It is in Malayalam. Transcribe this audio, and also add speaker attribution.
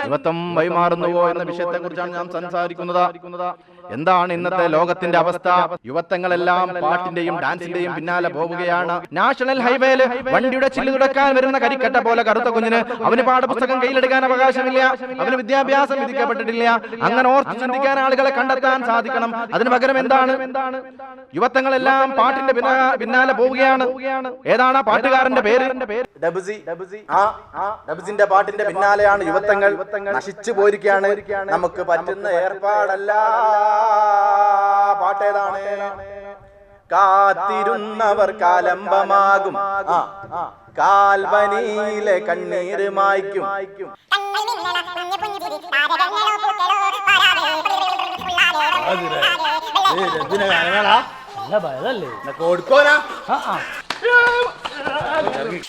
Speaker 1: യുവത്വം വഴിമാറുന്നുവോ എന്ന വിഷയത്തെ കുറിച്ചാണ് ഞാൻ സംസാരിക്കുന്നത്. എന്താണ് ഇന്നത്തെ ലോകത്തിന്റെ അവസ്ഥ? യുവത്വങ്ങളെല്ലാം പാട്ടിന്റെയും ഡാൻസിന്റെയും പിന്നാലെ പോവുകയാണ്. നാഷണൽ ഹൈവേയില് വണ്ടിയുടെ ചില്ല് തുടക്കാൻ വരുന്ന കരിക്കട്ട പോലെ കറുത്ത കുഞ്ഞിന് അവന് പാഠപുസ്തകം കയ്യിലെടുക്കാൻ അവകാശമില്ല, അവന് വിദ്യാഭ്യാസം വിധിക്കപ്പെട്ടിട്ടില്ല. അങ്ങനെ ഓർത്ത് ചിന്തിക്കാൻ ആളുകളെ കണ്ടെത്താൻ സാധിക്കണം. അതിന് പകരം എന്താണ്? യുവത്വങ്ങളെല്ലാം പാട്ടിന്റെ പിന്നാലെ പോവുകയാണ്. ഏതാണ് ആ പാട്ടുകാരന്റെ പേര്? ഡബുസിന്റെ പാട്ടിന്റെ പിന്നാലെയാണ് യുവത്വങ്ങൾ. നശിച്ചു പോയിരിക്കുകയാണ്. നമുക്ക് പറ്റുന്ന ഏർപ്പാടല്ല. പാട്ടേതാണ്? കാത്തിരുന്നവർ കാലംബമാകും, കാൽവനിയിലെ കണ്ണീര് മായ്ക്കും. കൊടുക്കോനാ